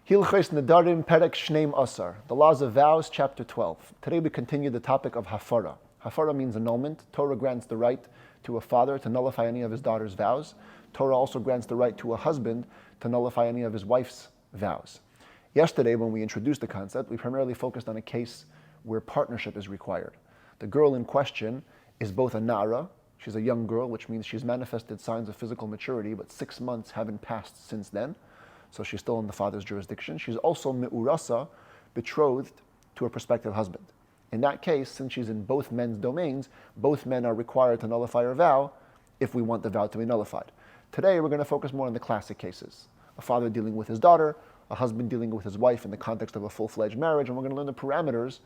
Hilchos Nedarim Perek Shneim Asar, the Laws of Vows, chapter 12. Today we continue the topic of hafara. Hafara means annulment. Torah grants the right to a father to nullify any of his daughter's vows. Torah also grants the right to a husband to nullify any of his wife's vows. Yesterday, when we introduced the concept, we primarily focused on a case where partnership is required. The girl in question is both a nara, she's a young girl, which means she's manifested signs of physical maturity, but 6 months haven't passed since then, so she's still in the father's jurisdiction. She's also me'urasa, betrothed to a prospective husband. In that case, since she's in both men's domains, both men are required to nullify her vow if we want the vow to be nullified. Today, we're going to focus more on the classic cases. A father dealing with his daughter, a husband dealing with his wife in the context of a full-fledged marriage, and we're going to learn the parameters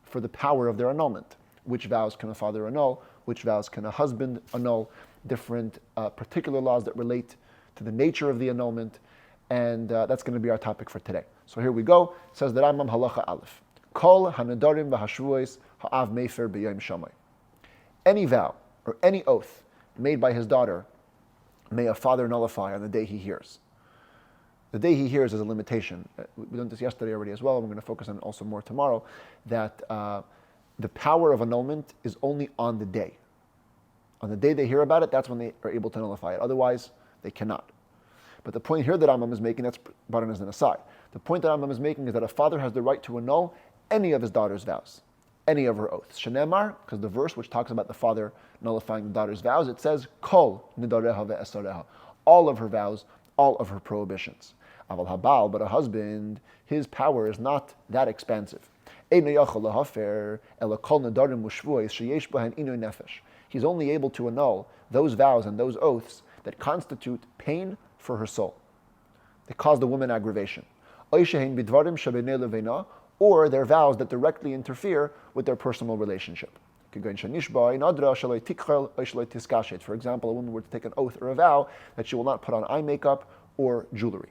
for the power of their annulment. Which vows can a father annul? Which vows can a husband annul? Different particular laws that relate to the nature of the annulment, and that's going to be our topic for today. So here we go. It says the Rambam halacha aleph. Kol hanedarim v'hashvuos ha'av mefer b'yom shamai. Any vow or any oath made by his daughter may a father nullify on the day he hears. The day he hears is a limitation. We learned this yesterday already as well, and we're going to focus on it also more tomorrow, that the power of annulment is only on the day. On the day they hear about it, that's when they are able to nullify it. Otherwise, they cannot. But the point here that Rambam is making, that's brought in as an aside. The point that Rambam is making is that a father has the right to annul any of his daughter's vows, any of her oaths. Shenemar, because the verse which talks about the father nullifying the daughter's vows, it says, Kol nidareha ve'esareha. All of her vows, all of her prohibitions. Aval habal, but a husband, his power is not that expansive. He's only able to annul those vows and those oaths that constitute pain for her soul, that cause the woman aggravation. Or their vows that directly interfere with their personal relationship. For example, a woman were to take an oath or a vow that she will not put on eye makeup or jewelry.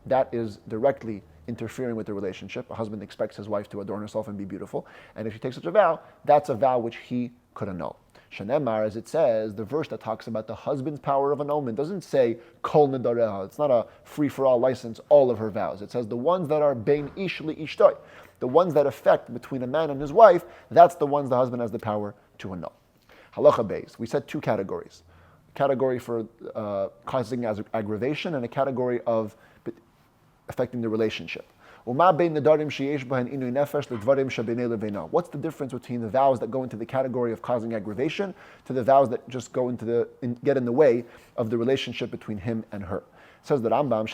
That is directly interfering with the relationship. A husband expects his wife to adorn herself and be beautiful, and if she takes such a vow, that's a vow which he could annul. Shenemar, as it says, the verse that talks about the husband's power of annulment doesn't say kol nedareha. It's not a free-for-all license, all of her vows. It says the ones that are bein ish li ishtoi, the ones that affect between a man and his wife, that's the ones the husband has the power to annul. Halacha beis, we said 2 categories. A category for causing aggravation and a category of affecting the relationship. What's the difference between the vows that go into the category of causing aggravation to the vows that just go into get in the way of the relationship between him and her? It says that Rambam,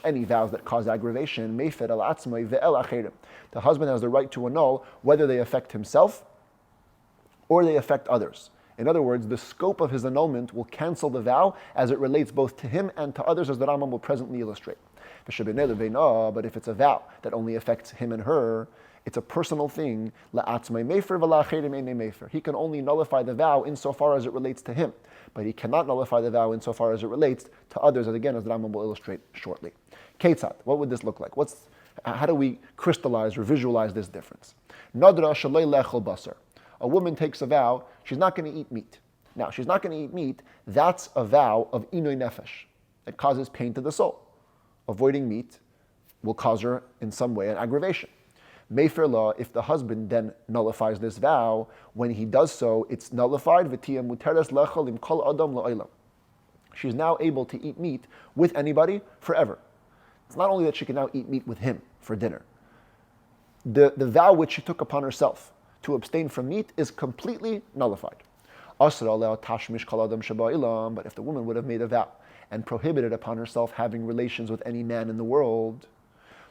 any vows that cause aggravation, the husband has the right to annul whether they affect himself or they affect others. In other words, the scope of his annulment will cancel the vow as it relates both to him and to others, as the Rambam will presently illustrate. But if it's a vow that only affects him and her, it's a personal thing. He can only nullify the vow insofar as it relates to him, but he cannot nullify the vow insofar as it relates to others, and again, as the Rambam will illustrate shortly. Ketzat, what would this look like? How do we crystallize or visualize this difference? Nadra shalei lechel basar. A woman takes a vow, she's not going to eat meat. Now, she's not going to eat meat, that's a vow of inui nefesh. It causes pain to the soul. Avoiding meat will cause her in some way an aggravation. Mefer law, if the husband then nullifies this vow, when he does so, it's nullified. V'tiyah muteres lechel im kol adam la'olam. She's now able to eat meat with anybody forever. It's not only that she can now eat meat with him for dinner. The vow which she took upon herself to abstain from meat is completely nullified. But if the woman would have made a vow and prohibited upon herself having relations with any man in the world,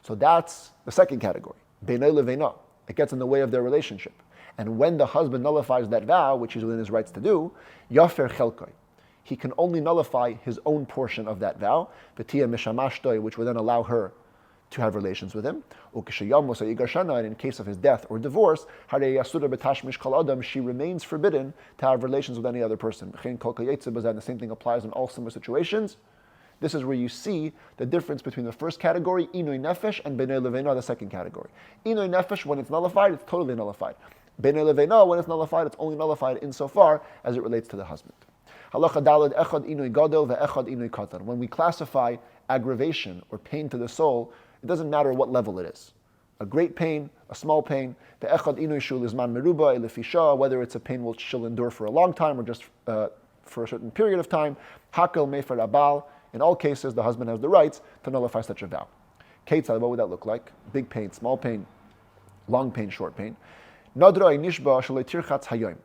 so that's the second category. It gets in the way of their relationship. And when the husband nullifies that vow, which he's within his rights to do, yafer chelkoi, he can only nullify his own portion of that vow, which would then allow her to have relations with him. And in case of his death or divorce, she remains forbidden to have relations with any other person. And the same thing applies in all similar situations. This is where you see the difference between the first category, inui nefesh, and benei levena, the second category. Inui nefesh, when it's nullified, it's totally nullified. Benei levena, when it's nullified, it's only nullified insofar as it relates to the husband. Halacha daled echad inui gadol ve'echad inui katan. When we classify aggravation or pain to the soul, it doesn't matter what level it is. A great pain, a small pain, the echad inui shul izman meruba elefisha, whether it's a pain which she'll endure for a long time or just for a certain period of time. Hakel mefer abal. In all cases, the husband has the rights to nullify such a vow. Ketzad, what would that look like? Big pain, small pain, long pain, short pain. Nadra nishba shalei tirchatz hayoim.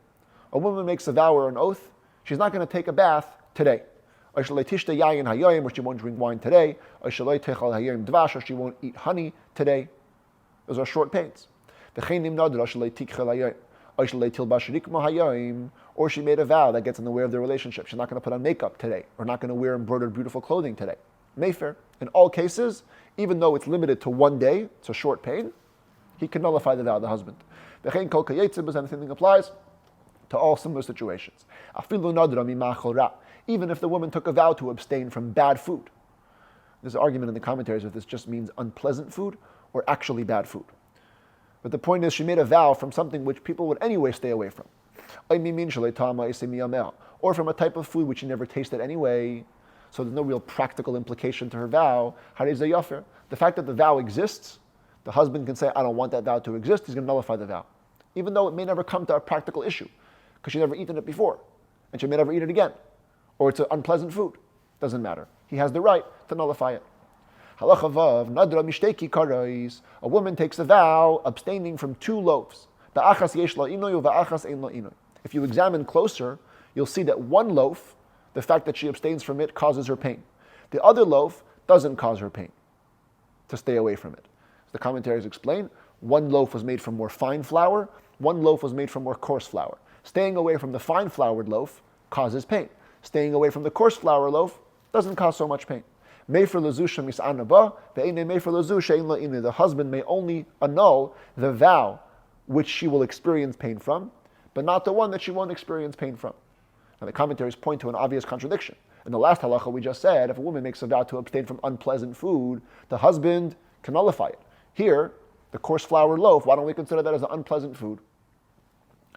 A woman makes a vow or an oath. She's not going to take a bath today. Or she won't drink wine today. Or she won't eat honey today. Those are short pains. Or she made a vow that gets in the way of their relationship. She's not going to put on makeup today, or not going to wear embroidered beautiful clothing today. Mayfair. In all cases, even though it's limited to one day, it's a short pain, he can nullify the vow of the husband. The same thing applies to all similar situations. Even if the woman took a vow to abstain from bad food. There's an argument in the commentaries if this just means unpleasant food or actually bad food. But the point is, she made a vow from something which people would anyway stay away from. Or from a type of food which she never tasted anyway, so there's no real practical implication to her vow. The fact that the vow exists, the husband can say, I don't want that vow to exist, he's going to nullify the vow. Even though it may never come to a practical issue, because she's never eaten it before, and she may never eat it again. Or it's an unpleasant food. Doesn't matter. He has the right to nullify it. Halacha vav, nadra mishteki karais. A woman takes a vow abstaining from 2 loaves. Ba'achas yesh la inoy va'achas ein la inoy. If you examine closer, you'll see that one loaf, the fact that she abstains from it causes her pain. The other loaf doesn't cause her pain, to stay away from it. As the commentaries explain, one loaf was made from more fine flour, one loaf was made from more coarse flour. Staying away from the fine floured loaf causes pain. Staying away from the coarse flour loaf doesn't cause so much pain. The husband may only annul the vow which she will experience pain from, but not the one that she won't experience pain from. Now the commentaries point to an obvious contradiction. In the last halacha we just said, if a woman makes a vow to abstain from unpleasant food, the husband can nullify it. Here, the coarse flour loaf, why don't we consider that as an unpleasant food?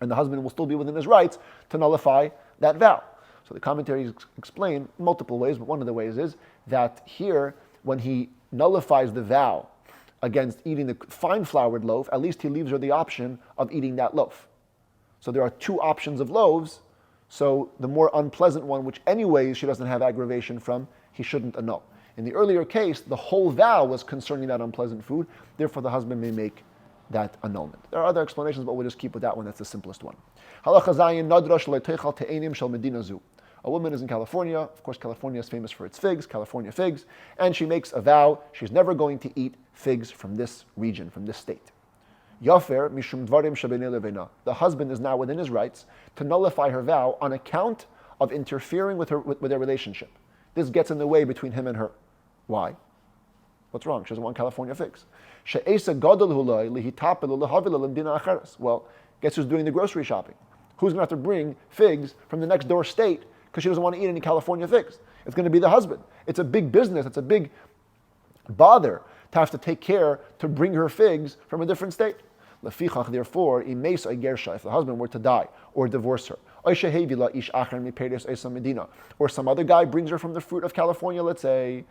And the husband will still be within his rights to nullify that vow. So the commentaries explain multiple ways, but one of the ways is that here, when he nullifies the vow against eating the fine floured loaf, at least he leaves her the option of eating that loaf. So there are 2 options of loaves, so the more unpleasant one, which anyways she doesn't have aggravation from, he shouldn't annul. In the earlier case, the whole vow was concerning that unpleasant food, therefore the husband may make that annulment. There are other explanations, but we'll just keep with that one. That's the simplest one. Halacha zayin nadrash le'teichal te'enim shel medina zu. A woman is in California. Of course, California is famous for its figs, California figs, and she makes a vow she's never going to eat figs from this region, from this state. Yafer mishum dvarim shabeinei lebeina. The husband is now within his rights to nullify her vow on account of interfering with their relationship. This gets in the way between him and her. Why? What's wrong? She doesn't want California figs. Well, guess who's doing the grocery shopping? Who's going to have to bring figs from the next door state because she doesn't want to eat any California figs? It's going to be the husband. It's a big business. It's a big bother to have to take care to bring her figs from a different state. Therefore, if the husband were to die or divorce her, or some other guy brings her from the fruit of California, let's say,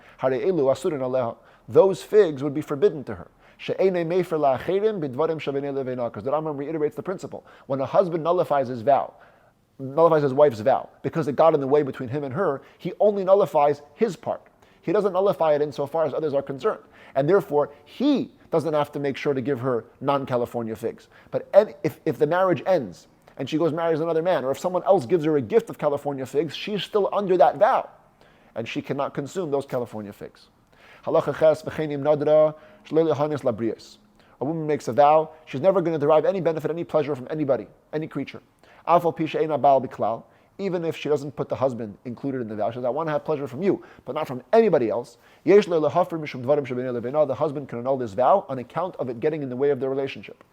those figs would be forbidden to her. Because the Rambam reiterates the principle. When a husband nullifies his wife's vow, because it got in the way between him and her, he only nullifies his part. He doesn't nullify it insofar as others are concerned. And therefore, he doesn't have to make sure to give her non-California figs. But if the marriage ends, and she goes marries another man, or if someone else gives her a gift of California figs, she's still under that vow, and she cannot consume those California figs. Halacha ches v'chenim nadra shleil hanis labrios. A woman makes a vow she's never going to derive any benefit, any pleasure from anybody, any creature. Afal pi she'eina baal biklal. Even if she doesn't put the husband included in the vow, she says, I want to have pleasure from you, but not from anybody else. The husband can annul this vow on account of it getting in the way of their relationship.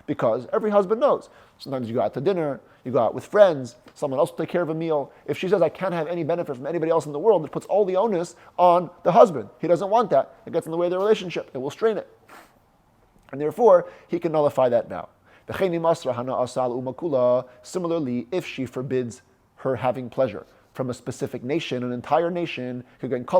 Because every husband knows. Sometimes you go out to dinner, you go out with friends, someone else will take care of a meal. If she says, I can't have any benefit from anybody else in the world, it puts all the onus on the husband. He doesn't want that. It gets in the way of their relationship. It will strain it. And therefore, he can nullify that vow. Similarly, if she forbids her having pleasure from a specific nation, an entire nation, she takes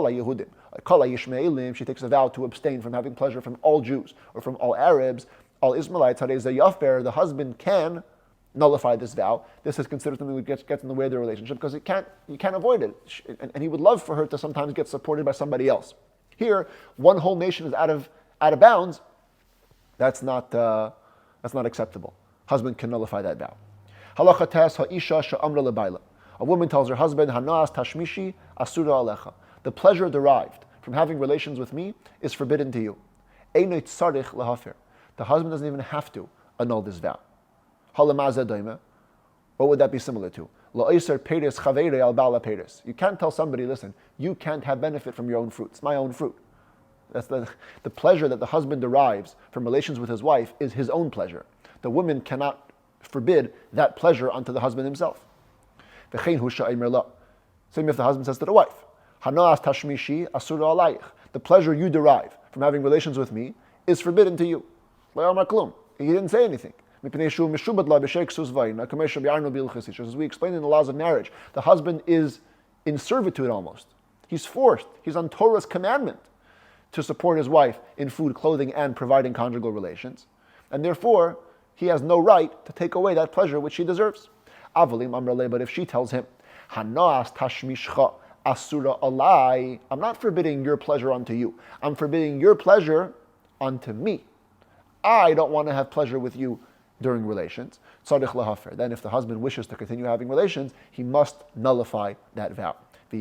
a vow to abstain from having pleasure from all Jews or from all Arabs, all Ismailites, the husband can nullify this vow. This is considered something that gets in the way of the relationship because you can't avoid it. And he would love for her to sometimes get supported by somebody else. Here, one whole nation is out of bounds. That's not acceptable. Husband can nullify that vow. Halacha tes ha'isha she'amra lebaila. A woman tells her husband, Hanas tashmishi asura alecha. The pleasure derived from having relations with me is forbidden to you. Einot tzarich lahafir. The husband doesn't even have to annul this vow. Halamazeh daima. What would that be similar to? La'oser peres chaveirei al bala peres. You can't tell somebody, listen, you can't have benefit from your own fruit. It's my own fruit. That's the pleasure that the husband derives from relations with his wife is his own pleasure. The woman cannot forbid that pleasure onto the husband himself. Same if the husband says to the wife, Hanas tashmishi asura alayich. The pleasure you derive from having relations with me is forbidden to you. He didn't say anything. As we explained in the laws of marriage, the husband is in servitude almost. He's forced. He's on Torah's commandment to support his wife in food, clothing, and providing conjugal relations. And therefore, he has no right to take away that pleasure which she deserves. But if she tells him, Hanas tashmishcha asura alai, I'm not forbidding your pleasure unto you. I'm forbidding your pleasure unto me. I don't want to have pleasure with you during relations. Tzarich lahafer. Then if the husband wishes to continue having relations, he must nullify that vow. If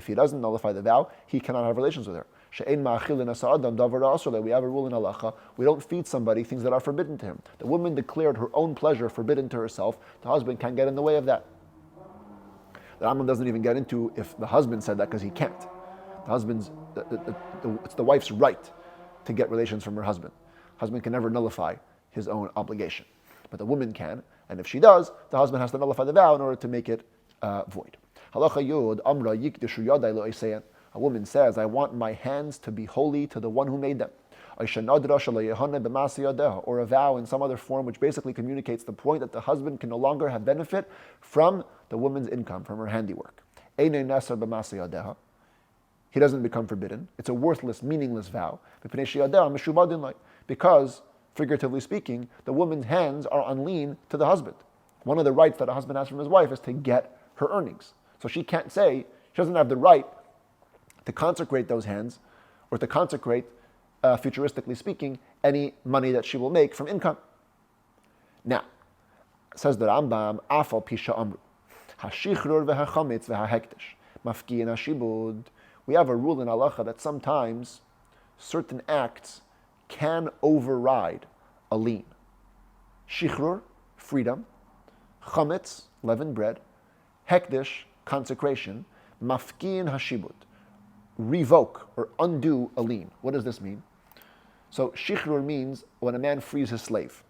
he doesn't nullify the vow, he cannot have relations with her. We have a rule in halacha. We don't feed somebody things that are forbidden to him. The woman declared her own pleasure forbidden to herself. The husband can't get in the way of that. The Rambam doesn't even get into if the husband said that because he can't. It's the wife's right to get relations from her husband. Husband can never nullify his own obligation, but the woman can, and if she does, the husband has to nullify the vow in order to make it void. Halacha Yud Amra Yikdishu Yadai Lo Eiseyan. A woman says, I want my hands to be holy to the one who made them. Or a vow in some other form which basically communicates the point that the husband can no longer have benefit from the woman's income, from her handiwork. He doesn't become forbidden. It's a worthless, meaningless vow. Because, figuratively speaking, the woman's hands are unlean to the husband. One of the rights that a husband has from his wife is to get her earnings. So she can't say, she doesn't have the right to consecrate those hands, or to consecrate, futuristically speaking, any money that she will make from income. Now, says the Rambam, Afal Pisha Amru, Hashichrur v'hachametz v'hahektish, Mafki and Hashibud. We have a rule in halacha that sometimes certain acts can override a lien. Shichrur, freedom, chametz, leavened bread, hektish, consecration, mafki and hashibud, revoke or undo a lien. What does this mean? So shichrur means when a man frees his slave.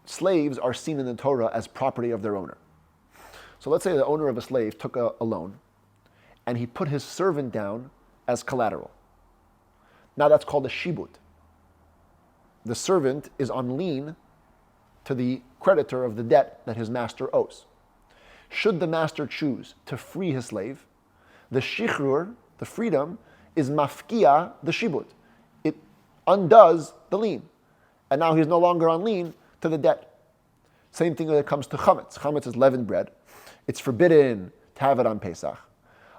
Slaves are seen in the Torah as property of their owner. So let's say the owner of a slave took a loan and he put his servant down as collateral. Now that's called a shibud. The servant is on lien to the creditor of the debt that his master owes. Should the master choose to free his slave, the shichrur, the freedom, is mafkia, the shibud. It undoes the lien. And now he's no longer on lien to the debt. Same thing when it comes to chametz. Chametz is leavened bread. It's forbidden to have it on Pesach.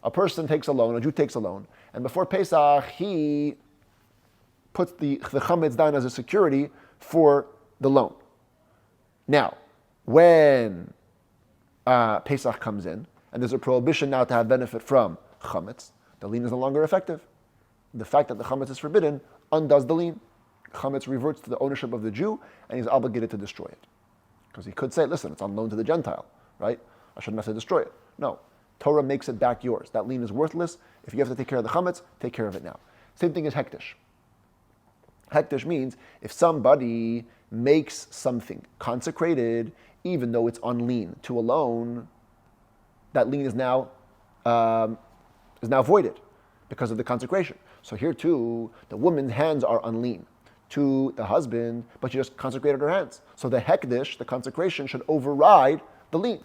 A person takes a loan, a Jew takes a loan, and before Pesach, he puts the chametz down as a security for the loan. Now, when Pesach comes in, and there's a prohibition now to have benefit from chametz, the lien is no longer effective. The fact that the chametz is forbidden undoes the lien. Chametz reverts to the ownership of the Jew, and he's obligated to destroy it. Because he could say, listen, it's on loan to the Gentile, right? I shouldn't have to destroy it. No. Torah makes it back yours. That lien is worthless. If you have to take care of the chametz, take care of it now. Same thing as hektish. Hektish means if somebody makes something consecrated, even though it's on lien to a loan, that lien is now voided because of the consecration. So here too, the woman's hands are unlean to the husband, but she just consecrated her hands. So the hekdesh, the consecration, should override the lean. It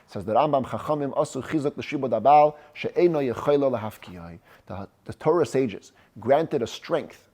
says the Rambam Chachamim asu chizuk l'shibud abal she'eino yechayla lahafkiyai. The Torah sages granted a strength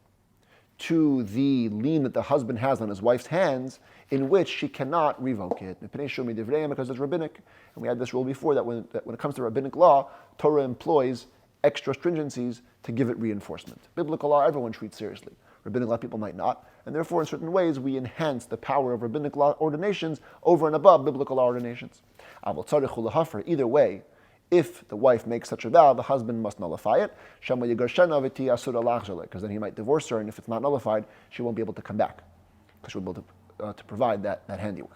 to the lien that the husband has on his wife's hands, in which she cannot revoke it. Because it's rabbinic. And we had this rule before that when it comes to rabbinic law, Torah employs extra stringencies to give it reinforcement. Biblical law, everyone treats seriously. Rabbinic law people might not. And therefore, in certain ways, we enhance the power of rabbinic law ordinations over and above biblical law ordinations. Either way, if the wife makes such a vow, the husband must nullify it, because then he might divorce her, and if it's not nullified, she won't be able to come back, because she won't be able to provide that handiwork.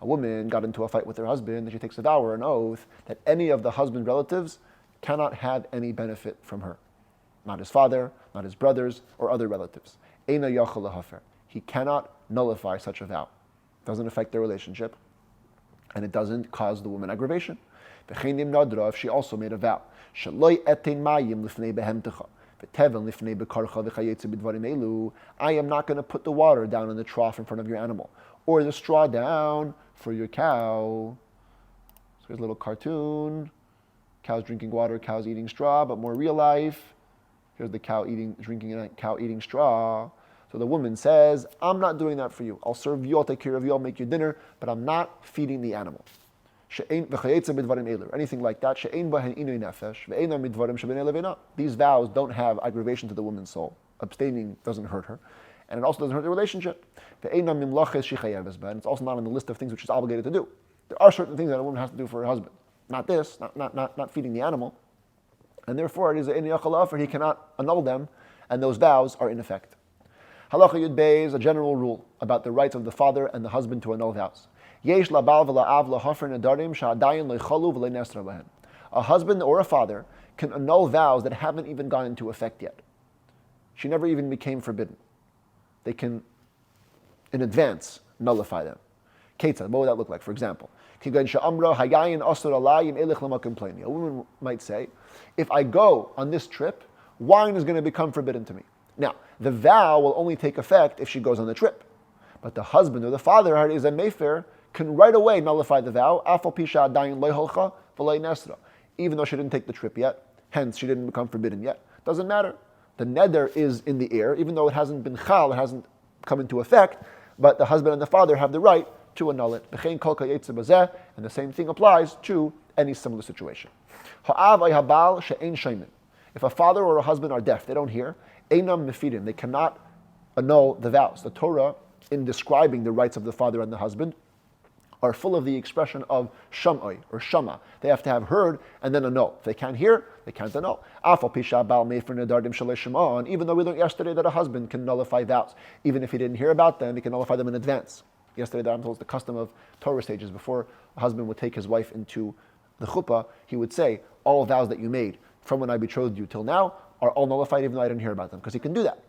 A woman got into a fight with her husband, and she takes a vow or an oath that any of the husband's relatives cannot have any benefit from her. Not his father, not his brothers, or other relatives. He cannot nullify such a vow. It doesn't affect their relationship, and it doesn't cause the woman aggravation. If she also made a vow, I am not going to put the water down in the trough in front of your animal, or the straw down for your cow. So here's a little cartoon. Cows drinking water, cows eating straw, but more real life. Here's the cow eating straw. So the woman says, I'm not doing that for you. I'll serve you, I'll take care of you, I'll make you dinner, but I'm not feeding the animal. Or anything like that. These vows don't have aggravation to the woman's soul. Abstaining doesn't hurt her. And it also doesn't hurt the relationship. And it's also not on the list of things which she's obligated to do. There are certain things that a woman has to do for her husband. Not this, not feeding the animal. And therefore, it is an offer, he cannot annul them, and those vows are in effect. Halacha Yud Bey is a general rule about the rights of the father and the husband to annul vows. A husband or a father can annul vows that haven't even gone into effect yet. She never even became forbidden. They can, in advance, nullify them. What would that look like? For example, a woman might say, if I go on this trip, wine is going to become forbidden to me. Now, the vow will only take effect if she goes on the trip. But the husband or the father, is a mefer, can right away nullify the vow, even though she didn't take the trip yet, hence she didn't become forbidden yet. Doesn't matter. The neder is in the air, even though it hasn't been chal, it hasn't come into effect, but the husband and the father have the right to annul it. And the same thing applies to any similar situation. If a father or a husband are deaf, they don't hear, they cannot annul the vows. The Torah, in describing the rights of the father and the husband, are full of the expression of sham'oi or shama. They have to have heard and then annul. If they can't hear, they can't annul. Even though we learned yesterday that a husband can nullify vows, even if he didn't hear about them, he can nullify them in advance. Yesterday, that I'm told, the custom of Torah sages. Before a husband would take his wife into the chuppah, he would say, all vows that you made from when I betrothed you till now are all nullified, even though I didn't hear about them, because he can do that.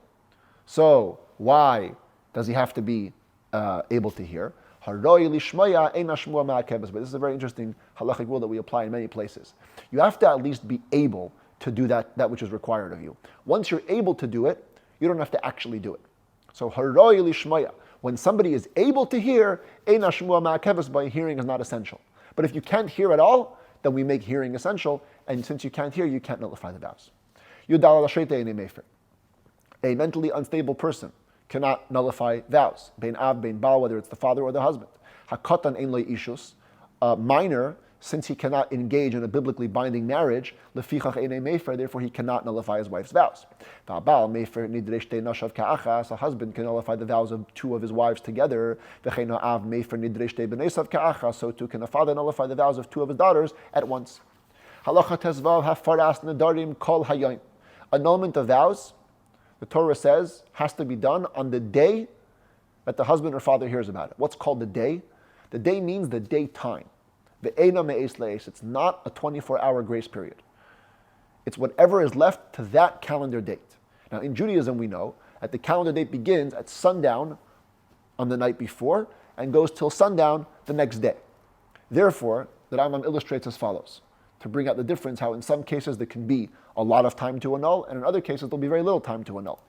So why does he have to be able to hear? But this is a very interesting halachic rule that we apply in many places. You have to at least be able to do that which is required of you. Once you're able to do it, you don't have to actually do it. So when somebody is able to hear, by hearing is not essential. But if you can't hear at all, then we make hearing essential, and since you can't hear, you can't nullify the vows. A mentally unstable person cannot nullify vows. Bein av, bein bal, whether it's the father or the husband. Hakatan ein lo ishus. Minor, since he cannot engage in a biblically binding marriage, lefichach ein mefer, therefore he cannot nullify his wife's vows. V'abal mefer nidresh te nashav ka'achas. A husband can nullify the vows of two of his wives together. V'chein ha'av mefer nidresh te b'nesav ka'achas. So too can a father nullify the vows of two of his daughters at once. Halacha tezvav hafaras nedarim kol hayom. Annulment of vows, the Torah says, has to be done on the day that the husband or father hears about it. What's called the day? The day means the daytime. It's not a 24-hour grace period. It's whatever is left to that calendar date. Now in Judaism we know that the calendar date begins at sundown on the night before and goes till sundown the next day. Therefore, The Rambam illustrates as follows, to bring out the difference, how in some cases there can be a lot of time to annul, and in other cases there'll be very little time to annul.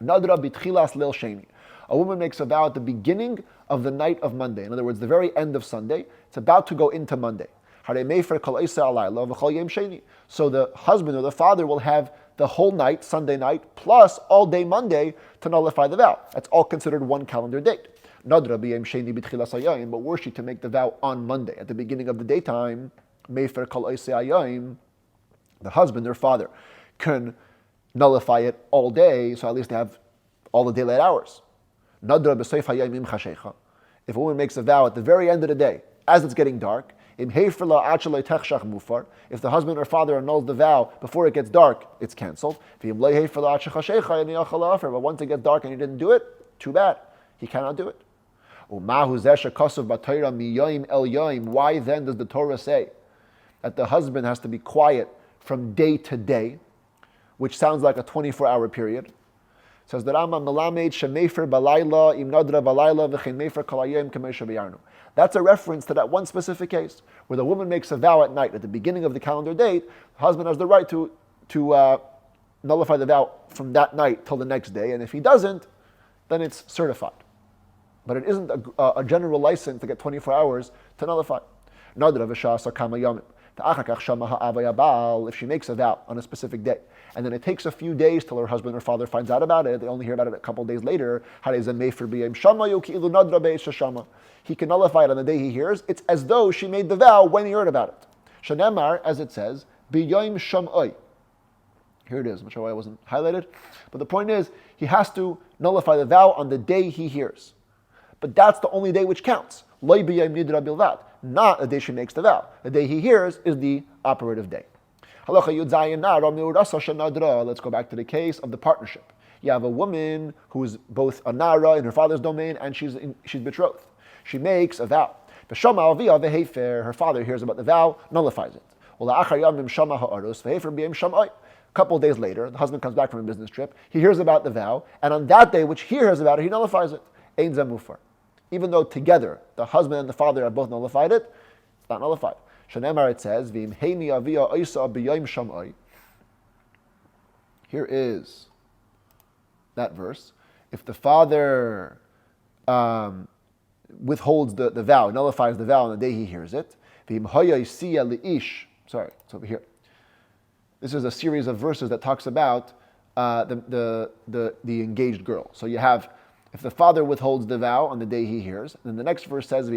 Nadra bitchilas leil sheni. A woman makes a vow at the beginning of the night of Monday. In other words, the very end of Sunday. It's about to go into Monday. So the husband or the father will have the whole night, Sunday night, plus all day Monday to nullify the vow. That's all considered one calendar date. But were she to make the vow on Monday, at the beginning of the daytime, the husband or father can nullify it all day, so at least they have all the daylight hours. If a woman makes a vow at the very end of the day, as it's getting dark, if the husband or father annuls the vow before it gets dark, it's cancelled. But once it gets dark and he didn't do it, too bad. He cannot do it. Why then does the Torah say that the husband has to be quiet from day to day, which sounds like a 24-hour period? Says the Rambam, Melamed shemefer balayla im nadra balayla v'chein mefer kalayim kamesha b'yarnu. That's a reference to that one specific case where the woman makes a vow at night at the beginning of the calendar date. The husband has the right to nullify the vow from that night till the next day, and if he doesn't, then it's certified. But it isn't a general license to get 24 hours to nullify. Nadra v'shas kama yamim. If she makes a vow on a specific day, and then it takes a few days till her husband or father finds out about it, they only hear about it a couple of days later, he can nullify it on the day he hears. It's as though she made the vow when he heard about it. Shanemar, as it says, b'yom sham'oi. Here it is. I'm not sure why it wasn't highlighted. But the point is, he has to nullify the vow on the day he hears. But that's the only day which counts. Loi b'yom nidra bilvat. Not the day she makes the vow. The day he hears is the operative day. Let's go back to the case of the partnership. You have a woman who is both a nara in her father's domain and she's betrothed. She makes a vow. Her father hears about the vow, nullifies it. A couple of days later, the husband comes back from a business trip. He hears about the vow, and on that day which he hears about it, he nullifies it. Even though together the husband and the father have both nullified it, it's not nullified. Shanemar, it says, here is that verse. If the father withholds the vow, nullifies the vow on the day he hears it, sorry, it's over here. This is a series of verses that talks about the engaged girl. So you have, if the father withholds the vow on the day he hears, then the next verse says,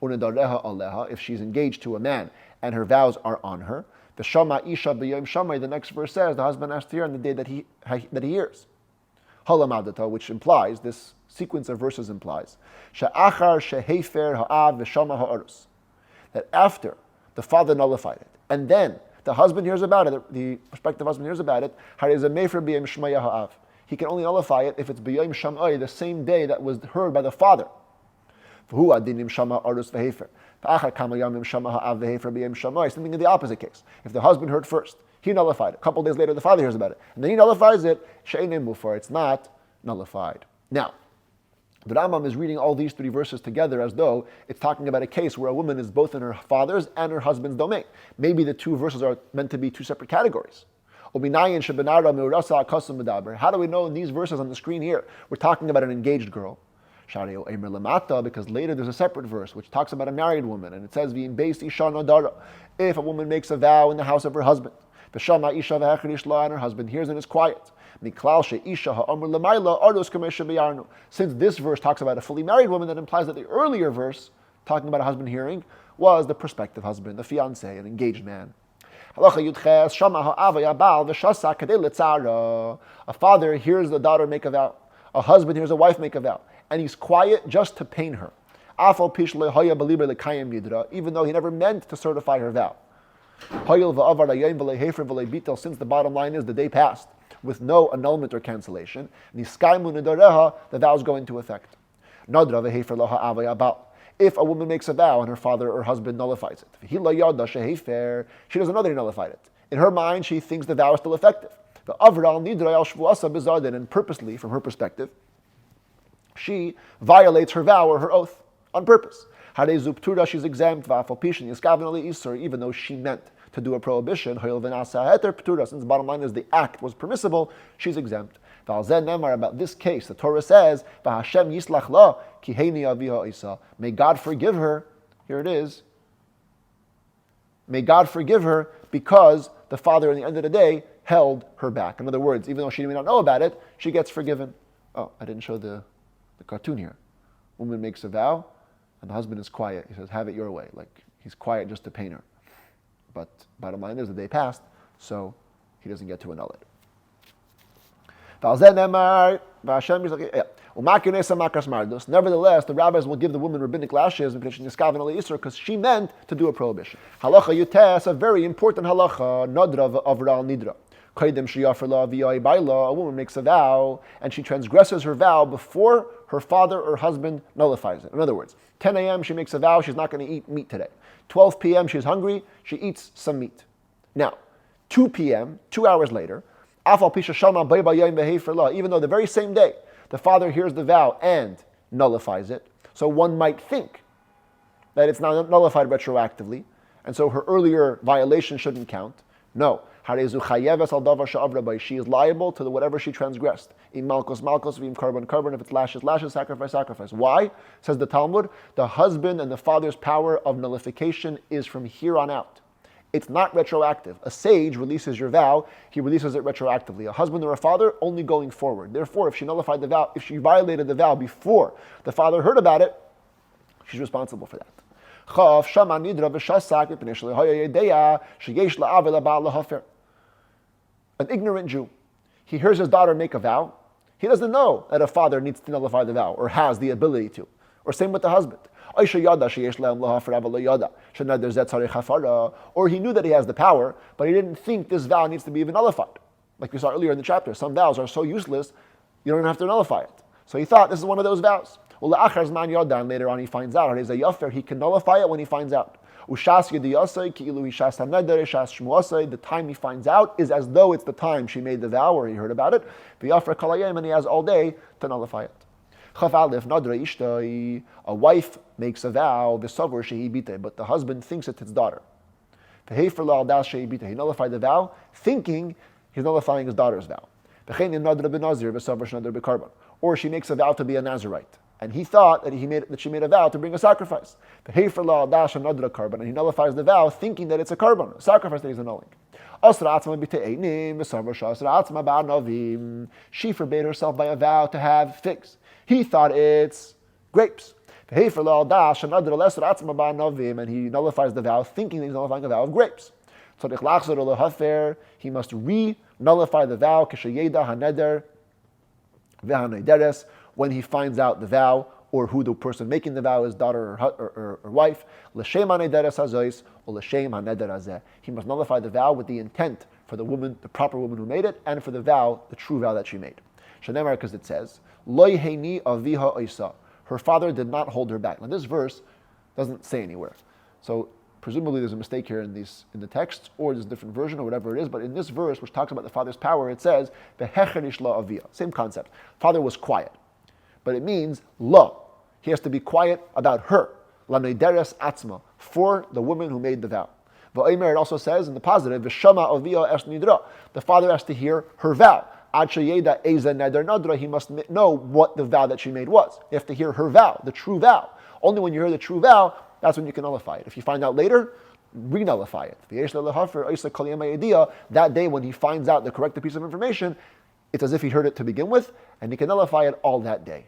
if she's engaged to a man and her vows are on her, the next verse says the husband has to hear on the day that he hears. Which implies, this sequence of verses implies, that after the father nullified it, and then the husband hears about it, the prospective husband hears about it, he can only nullify it if it's b'yom sham'ai, the same day that was heard by the father. Something in the opposite case. If the husband heard first, he nullified it. A couple days later, the father hears about it. And then he nullifies it. It's not nullified. Now, the Rambam is reading all these three verses together as though it's talking about a case where a woman is both in her father's and her husband's domain. Maybe the two verses are meant to be two separate categories. How do we know in these verses on the screen here, we're talking about an engaged girl? Because later there's a separate verse which talks about a married woman, and it says, if a woman makes a vow in the house of her husband, and her husband hears and is quiet. Since this verse talks about a fully married woman, that implies that the earlier verse, talking about a husband hearing, was the prospective husband, the fiancé, an engaged man. A father hears the daughter make a vow. A husband hears a wife make a vow. And he's quiet just to pain her. Even though he never meant to certify her vow. Since the bottom line is the day passed with no annulment or cancellation, the vows go into effect. If a woman makes a vow and her father or husband nullifies it, she doesn't know that he nullified it. In her mind, she thinks the vow is still effective. And purposely, from her perspective, she violates her vow or her oath on purpose. Hare zuptura, she's exempt. Va'afalpishin yiskaven ali isur, even though she meant to do a prohibition. Hoil v'nasa heter ptura, since the bottom line is the act was permissible, she's exempt. V'alzen nemar, about this case, the Torah says, V'Hashem yislach la ki heini aviha isa. May God forgive her. Here it is. May God forgive her because the father, in the end of the day, held her back. In other words, even though she may not know about it, she gets forgiven. Oh, I didn't show the cartoon here. Woman makes a vow, and the husband is quiet. He says, have it your way. Like, he's quiet just to pain her. But bottom line is the day passed, so he doesn't get to annul it. Nevertheless, the rabbis will give the woman rabbinic lashes because she meant to do a prohibition. Halacha yutes, a very important halacha, nadra avral nidra. A woman makes a vow and she transgresses her vow before her father or husband nullifies it. In other words, 10 a.m. she makes a vow she's not going to eat meat today. 12 p.m. she's hungry, she eats some meat. Now, 2 p.m., 2 hours later, even though the very same day the father hears the vow and nullifies it, so one might think that it's not nullified retroactively, and so her earlier violation shouldn't count. No. She is liable to whatever she transgressed. If it's lashes, sacrifice. Why? Says the Talmud, the husband and the father's power of nullification is from here on out. It's not retroactive. A sage releases your vow, he releases it retroactively. A husband or a father, only going forward. Therefore, if she nullified the vow, if she violated the vow before the father heard about it, she's responsible for that. An ignorant Jew, he hears his daughter make a vow. He doesn't know that a father needs to nullify the vow or has the ability to. Or same with the husband. Or he knew that he has the power, but he didn't think this vow needs to be even nullified. Like we saw earlier in the chapter, some vows are so useless, you don't have to nullify it. So he thought this is one of those vows. Later on he finds out, he can nullify it when he finds out. The time he finds out is as though it's the time she made the vow or he heard about it. And he has all day to nullify it. A wife makes a vow, but the husband thinks it's his daughter. He nullified the vow, thinking he's nullifying his daughter's vow. Or she makes a vow to be a Nazirite, and he thought that she made a vow to bring a sacrifice. And he nullifies the vow, thinking that it's a carbon, a sacrifice that he's annulling. She forbade herself by a vow to have figs. He thought it's grapes. And he nullifies the vow, thinking that he's nullifying a vow of grapes. He must re-nullify the vow when he finds out the vow or who the person making the vow is, daughter or wife. He must nullify the vow with the intent for the woman, the proper woman who made it, and for the vow, the true vow that she made. Because it says, her father did not hold her back. Now this verse doesn't say anywhere. So presumably there's a mistake here in the text, or there's a different version, or whatever it is. But in this verse, which talks about the father's power, it says, same concept. Father was quiet. But it means, he has to be quiet about her. For the woman who made the vow. It also says in the positive, the father has to hear her vow. He must know what the vow that she made was. You have to hear her vow, the true vow. Only when you hear the true vow, that's when you can nullify it. If you find out later, re-nullify it. That day when he finds out the correct piece of information, it's as if he heard it to begin with, and he can nullify it all that day.